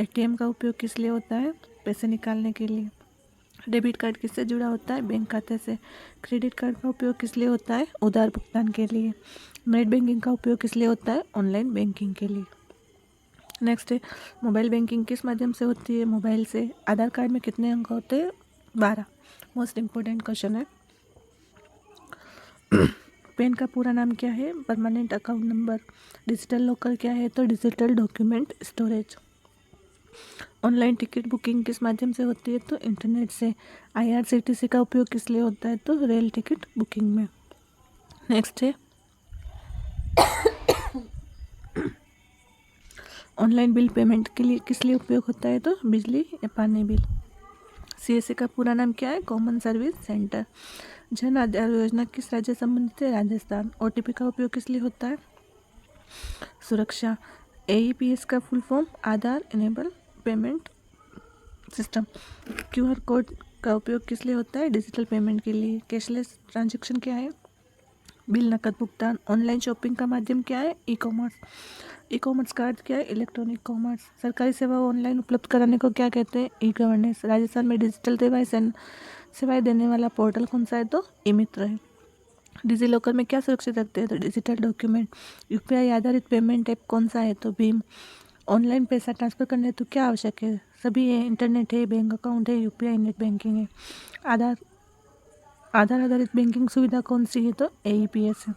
ATM का उपयोग किस लिए होता है? पैसे निकालने के लिए। डेबिट कार्ड किससे जुड़ा होता है? बैंक खाते से। क्रेडिट कार्ड का उपयोग किस लिए होता है? उधार भुगतान के लिए। नेट बैंकिंग का उपयोग किस लिए होता है? ऑनलाइन बैंकिंग के लिए। नेक्स्ट है, मोबाइल बैंकिंग किस माध्यम से होती है? मोबाइल से। आधार कार्ड में कितने अंक होते हैं? 12। मोस्ट इम्पोर्टेंट क्वेश्चन है। पैन का पूरा नाम क्या है? Permanent account number. Digital locker क्या है? तो digital document storage. Online ticket booking किस माध्यम से होती है? तो इंटरनेट से। IRCTC का उपयोग किस लिए होता है? तो रेल टिकट बुकिंग में। नेक्स्ट है, ऑनलाइन बिल पेमेंट के लिए किस लिए उपयोग होता है? तो बिजली या पानी बिल। CSA का पूरा नाम क्या है? Common service centre. Jan Aadhaar योजना किस राज्य से संबंधित है? राजस्थान। OTP का उपयोग किस लिए होता है? सुरक्षा। AEPS का full form? Aadhaar enable payment system. QR code का उपयोग किस लिए होता है? डिजिटल पेमेंट के लिए। कैशलेस ट्रांजैक्शन क्या है? बिल नकद भुगतान। ऑनलाइन शॉपिंग का माध्यम क्या है? ई कॉमर्स कार्ड क्या है? Electronic commerce. सरकारी सेवाओं ऑनलाइन उपलब्ध कराने को क्या कहते हैं? ई-गवर्नेंस। राजस्थान में डिजिटल सेवाएं देने वाला पोर्टल कौन सा है? तो ई-मित्र है। डिजी लॉकर में क्या सुरक्षित रखते हैं? तो डिजिटल डॉक्यूमेंट। UPI आधारित पेमेंट ऐप कौन सा है? तो भीम। ऑनलाइन पैसा ट्रांसफर करने तो क्या आवश्यक है? सभी है, इंटरनेट है, बैंक अकाउंट है, UPI नेट बैंकिंग है। आधार आधारित बैंकिंग सुविधा कौन सी है? तो AEPS है।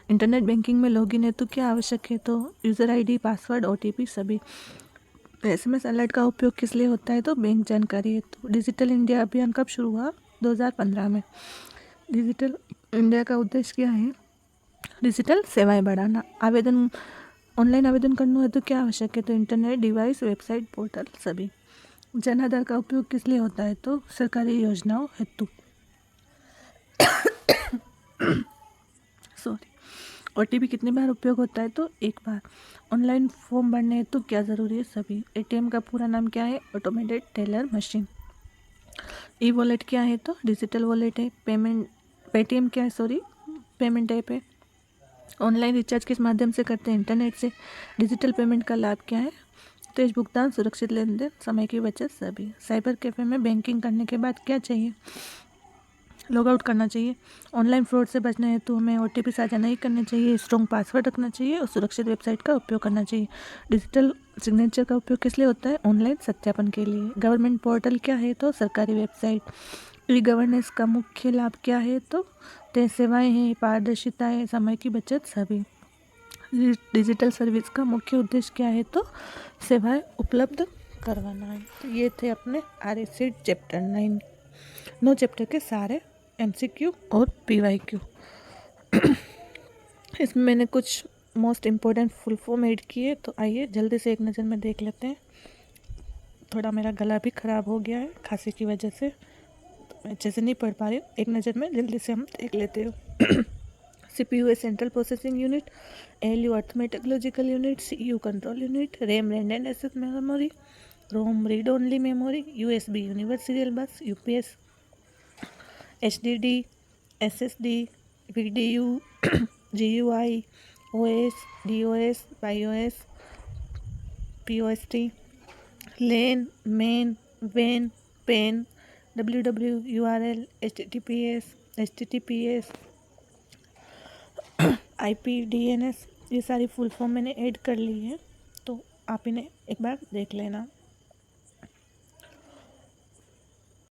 इंटरनेट बैंकिंग में लॉगिन है तो क्या आवश्यक है? तो यूज़र ID, पासवर्ड, OTP सभी। SMS अलर्ट का उपयोग किस लिए होता है? तो बैंक जानकारी है। तो डिजिटल इंडिया अभियान कब शुरू हुआ? 2015 में। डिजिटल इंडिया का उद्देश्य क्या है? डिजिटल सेवाएं बढ़ाना। ऑनलाइन आवेदन करना है तो क्या आवश्यक है? तो इंटरनेट, डिवाइस, वेबसाइट, पोर्टल सभी। जन आधार का उपयोग किस लिए होता है? तो सरकारी योजनाओं हेतु। सॉरी। OTP कितनी बार उपयोग होता है? तो एक बार। ऑनलाइन फॉर्म भरने हेतु क्या ज़रूरी है? सभी। ATM का पूरा नाम क्या है? Automated teller machine. ई-वॉलेट क्या है? तो डिजिटल वॉलेट है। पेटीएम क्या है? सॉरी, पेमेंट ऐप है। ऑनलाइन रिचार्ज किस माध्यम से करते हैं? इंटरनेट से। डिजिटल पेमेंट का लाभ क्या है? तेज भुगतान, सुरक्षित लेन देन, समय की बचत सभी। साइबर कैफे में बैंकिंग करने के बाद क्या चाहिए? लॉग आउट करना चाहिए। ऑनलाइन फ्रॉड से बचने हेतु हमें OTP साझा नहीं करने चाहिए, स्ट्रॉन्ग पासवर्ड रखना चाहिए और सुरक्षित वेबसाइट का उपयोग करना चाहिए। डिजिटल सिग्नेचर का उपयोग किस लिए होता है? ऑनलाइन सत्यापन के लिए। गवर्नमेंट पोर्टल क्या है? तो सरकारी वेबसाइट। ई-गवर्नेंस का मुख्य लाभ क्या है? तो तेज सेवाएं हैं, पारदर्शिता है, समय की बचत सभी। डिजिटल सर्विस का मुख्य उद्देश्य क्या है? तो सेवाएं उपलब्ध करवाना है। तो ये थे अपने RSC चैप्टर 9 चैप्टर के सारे MCQ और PYQ। इसमें मैंने कुछ most important full form add किए, तो आइए जल्दी से एक नज़र में देख लेते हैं। थोड़ा मेरा गला भी ख़राब हो गया है खांसी की वजह से, तो मैं अच्छे से नहीं पढ़ पा रही हूँ। एक नज़र में जल्दी से हम देख लेते हो। CPU है central processing unit. ALU arithmetic logical unit. CPU control unit. RAM random access memory. ROM read only memory. USB universal serial bus. UPS HDD SSD VDU GUI OS DOS BIOS POST LAN MAN WAN PAN WW URL HTTPS IP DNS, ये सारी full form मैंने add कर ली है, तो आप इन्हें एक बार देख लेना।